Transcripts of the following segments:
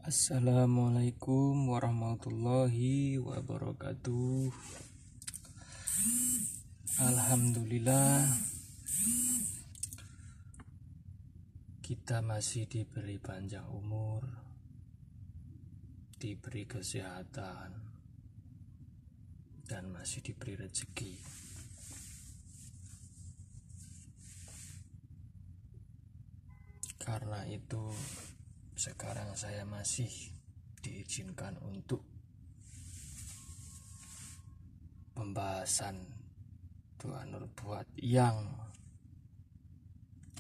Assalamualaikum warahmatullahi wabarakatuh. Alhamdulillah, kita masih diberi panjang umur, diberi kesehatan, dan masih diberi rezeki. Karena itu sekarang saya masih diizinkan untuk pembahasan doa nubuat yang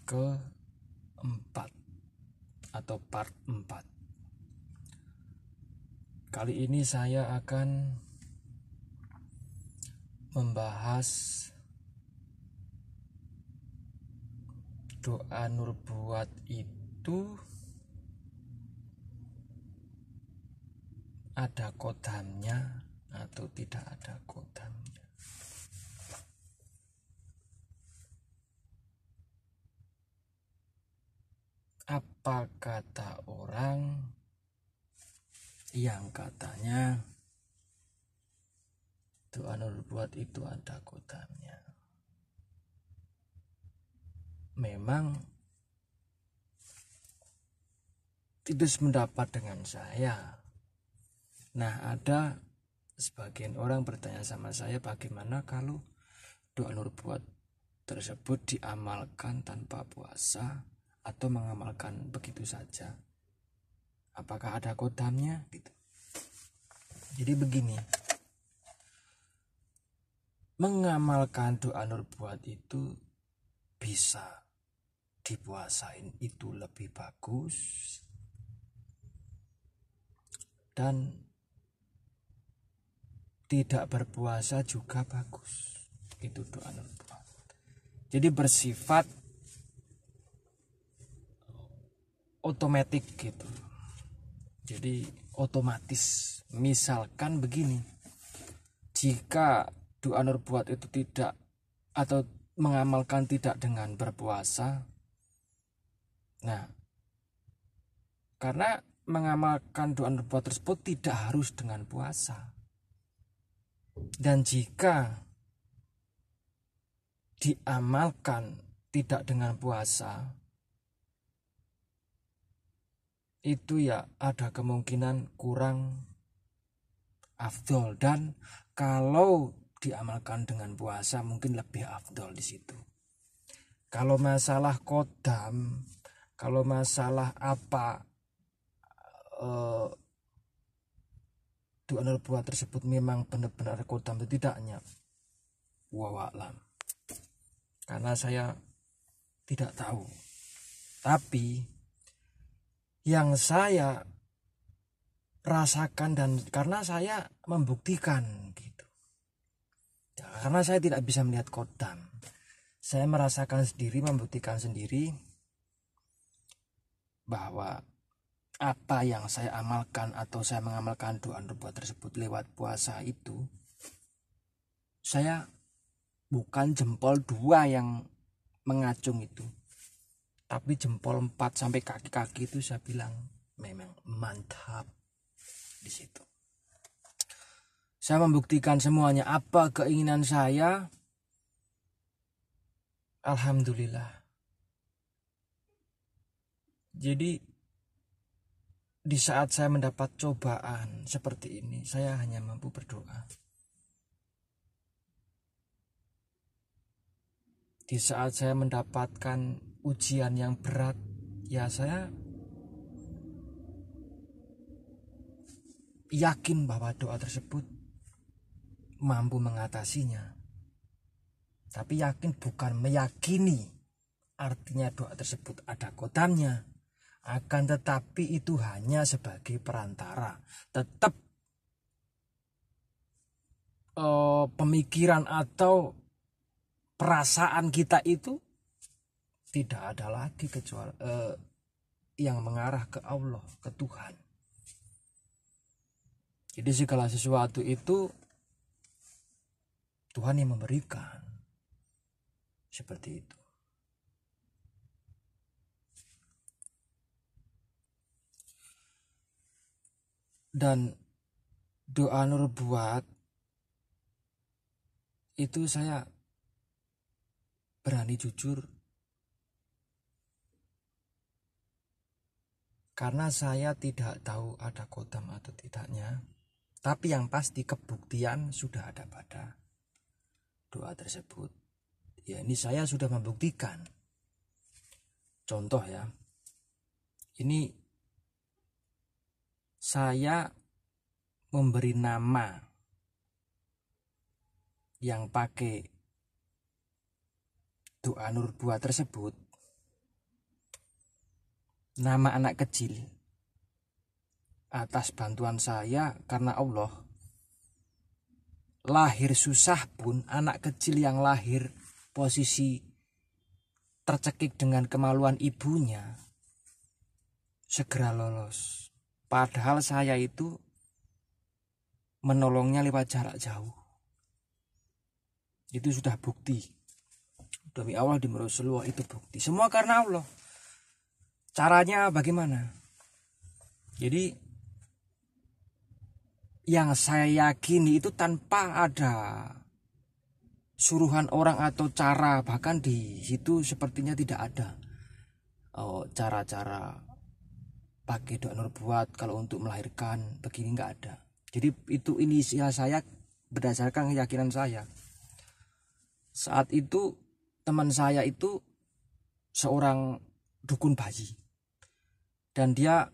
keempat atau part 4. Kali ini saya akan membahas doa nubuat itu ada kodamnya atau tidak ada kodamnya. Apa kata orang yang katanya doa nubuat itu ada kodamnya? Memang tidak sependapat dengan saya. Nah, ada sebagian orang bertanya sama saya, bagaimana kalau doa nubuat tersebut diamalkan tanpa puasa atau mengamalkan begitu saja? Apakah ada kodamnya? Gitu. Jadi begini, mengamalkan doa nubuat itu bisa dipuasain itu lebih bagus, dan tidak berpuasa juga bagus. Itu doa nubuat. Jadi bersifat otomatis gitu. Jadi otomatis. Misalkan begini, jika doa nubuat itu tidak atau mengamalkan tidak dengan berpuasa, nah, karena mengamalkan doa nubuat tersebut tidak harus dengan puasa. Dan jika diamalkan tidak dengan puasa, itu ya ada kemungkinan kurang afdol. Dan kalau diamalkan dengan puasa mungkin lebih afdol di situ. Kalau masalah kodam, kalau masalah apa doa nubuat tersebut memang benar-benar kodam atau tidaknya, wallahu a'lam. Karena saya tidak tahu. Tapi yang saya rasakan, dan karena saya membuktikan gitu, ya, karena saya tidak bisa melihat kodam, saya merasakan sendiri, membuktikan sendiri bahwa apa yang saya amalkan atau saya mengamalkan doa nubuat tersebut lewat puasa itu, saya bukan jempol 2 yang mengacung itu, tapi jempol 4 sampai kaki-kaki itu saya bilang memang mantap di situ. Saya membuktikan semuanya. Apa keinginan saya? Alhamdulillah. Jadi di saat saya mendapat cobaan seperti ini, saya hanya mampu berdoa. Di saat saya mendapatkan ujian yang berat, ya saya yakin bahwa doa tersebut mampu mengatasinya. Tapi yakin bukan meyakini artinya doa tersebut ada kodamnya. Akan tetapi itu hanya sebagai perantara. Tetap pemikiran atau perasaan kita itu tidak ada lagi kecuali yang mengarah ke Allah, ke Tuhan. Jadi segala sesuatu itu Tuhan yang memberikan. Seperti itu. Dan doa Nur buat itu saya berani jujur karena saya tidak tahu ada kodam atau tidaknya, tapi yang pasti kebuktian sudah ada pada doa tersebut. Ya, ini saya sudah membuktikan. Contoh ya, ini saya memberi nama yang pakai doa Nur buat tersebut, nama anak kecil, atas bantuan saya karena Allah. Lahir susah pun anak kecil yang lahir posisi tercekik dengan kemaluan ibunya segera lolos. Padahal saya itu menolongnya lewat jarak jauh. Itu sudah bukti. Demi Allah, demi Rasulullah, itu bukti. Semua karena Allah. Caranya bagaimana? Jadi yang saya yakini itu tanpa ada suruhan orang atau cara, bahkan di situ sepertinya tidak ada cara-cara pakai doa Nur buat kalau untuk melahirkan begini, nggak ada. Jadi itu inisial saya berdasarkan keyakinan saya. Saat itu teman saya itu seorang dukun bayi, dan dia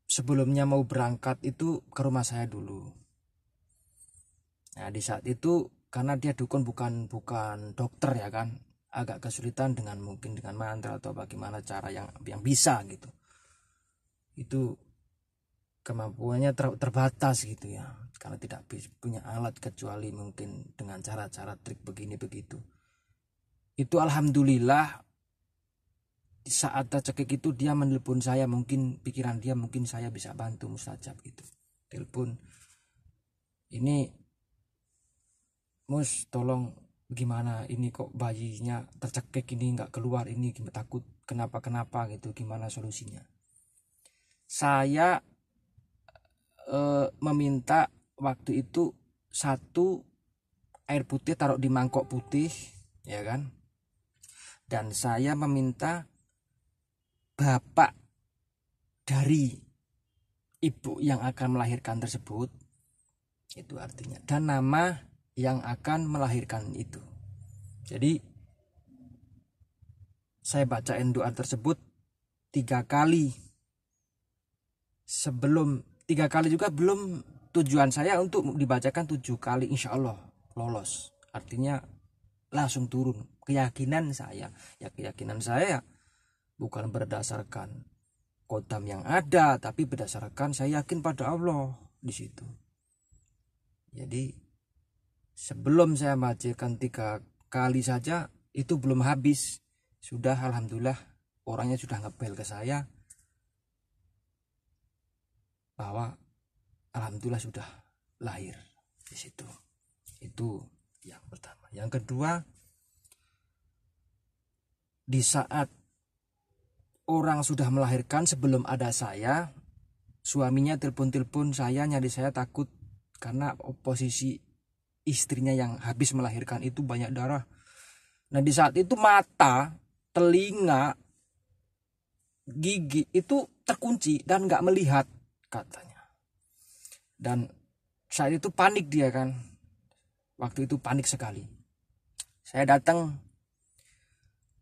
sebelumnya mau berangkat itu ke rumah saya dulu. Nah, di saat itu karena dia dukun bukan dokter ya kan, agak kesulitan dengan mungkin dengan mantra atau bagaimana cara yang bisa gitu. Itu kemampuannya terbatas gitu ya, karena tidak punya alat kecuali mungkin dengan cara-cara trik begini begitu. Itu alhamdulillah di saat tercekik itu dia menelpon saya, mungkin pikiran dia mungkin saya bisa bantu mustajab gitu. Telepon, ini Mus tolong gimana ini kok bayinya tercekik ini nggak keluar, ini takut kenapa gitu, gimana solusinya. Saya meminta waktu itu 1 air putih taruh di mangkok putih ya kan, dan saya meminta bapak dari ibu yang akan melahirkan tersebut, itu artinya, dan nama yang akan melahirkan itu. Jadi saya bacain doa tersebut 3 kali. Sebelum 3 kali juga belum, tujuan saya untuk dibacakan 7 kali, insya Allah lolos. Artinya langsung turun. Keyakinan saya bukan berdasarkan kodam yang ada, tapi berdasarkan saya yakin pada Allah di situ. Jadi sebelum saya bacakan 3 kali saja itu belum habis, sudah alhamdulillah orangnya sudah ngebel ke saya bahwa alhamdulillah sudah lahir di situ. Itu yang pertama. Yang kedua, di saat orang sudah melahirkan sebelum ada saya, suaminya telepon saya, nyari saya, takut karena posisi istrinya yang habis melahirkan itu banyak darah. Nah, di saat itu mata, telinga, gigi itu terkunci dan nggak melihat katanya. Dan saat itu panik dia kan, waktu itu panik sekali. Saya datang,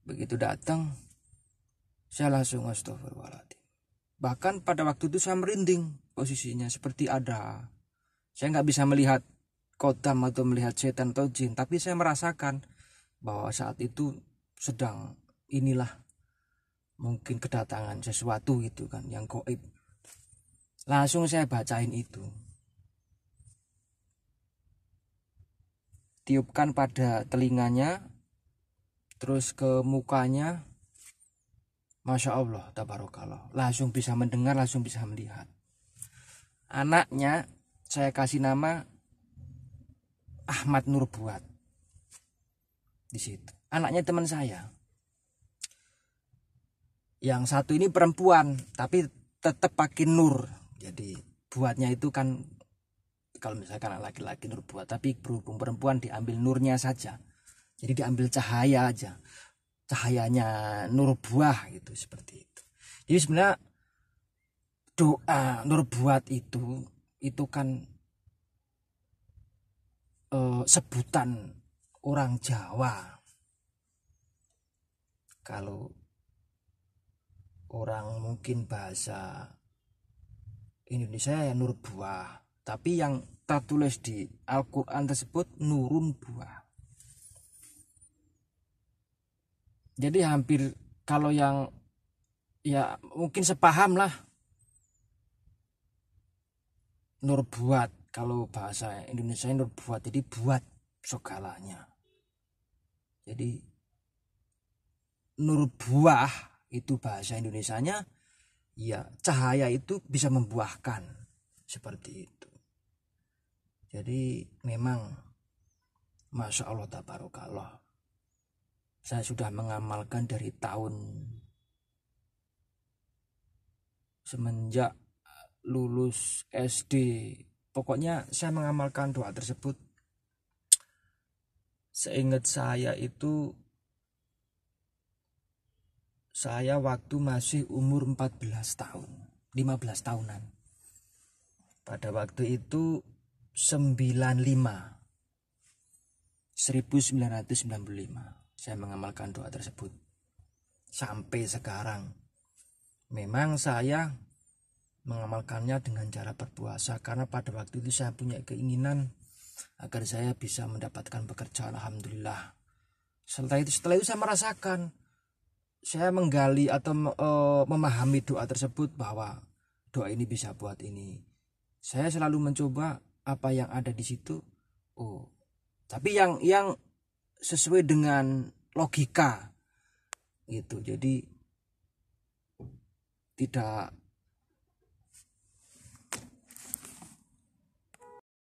begitu datang saya langsung astagfirullahaladzim. Bahkan pada waktu itu saya merinding posisinya, seperti ada, saya nggak bisa melihat kodam atau melihat setan atau jin, tapi saya merasakan bahwa saat itu sedang inilah mungkin kedatangan sesuatu gitu kan yang gaib. Langsung saya bacain itu, tiupkan pada telinganya, terus ke mukanya, Masya Allah, tabarakallah, langsung bisa mendengar, langsung bisa melihat. Anaknya saya kasih nama Ahmad Nur buat di situ. Anaknya teman saya. Yang satu ini perempuan, tapi tetap pakai nur. Jadi buatnya itu kan kalau misalkan laki-laki nur buat, tapi berhubung perempuan diambil nurnya saja. Jadi diambil cahaya aja, cahayanya nur buah gitu, seperti itu. Jadi sebenarnya doa nur buat itu kan sebutan orang Jawa. Kalau orang mungkin bahasa Indonesia ya nur buah, tapi yang tertulis di Al-Quran tersebut nurun buah. Jadi hampir kalau yang ya mungkin sepaham lah, nur buat, kalau bahasa Indonesia nur buat, jadi buat segalanya. Jadi nur buah itu bahasa Indonesianya ya cahaya itu bisa membuahkan, seperti itu. Jadi memang Masya Allah tabarakallah, saya sudah mengamalkan dari tahun semenjak lulus SD. Pokoknya saya mengamalkan doa tersebut. Seingat saya itu, saya waktu masih umur 14 tahun, 15 tahunan. Pada waktu itu 1995 saya mengamalkan doa tersebut. Sampai sekarang memang saya mengamalkannya dengan cara berpuasa, karena pada waktu itu saya punya keinginan agar saya bisa mendapatkan pekerjaan. Alhamdulillah. Setelah itu saya merasakan, saya menggali atau memahami doa tersebut, bahwa doa ini bisa buat ini. Saya selalu mencoba apa yang ada di situ. Tapi yang sesuai dengan logika gitu. Jadi tidak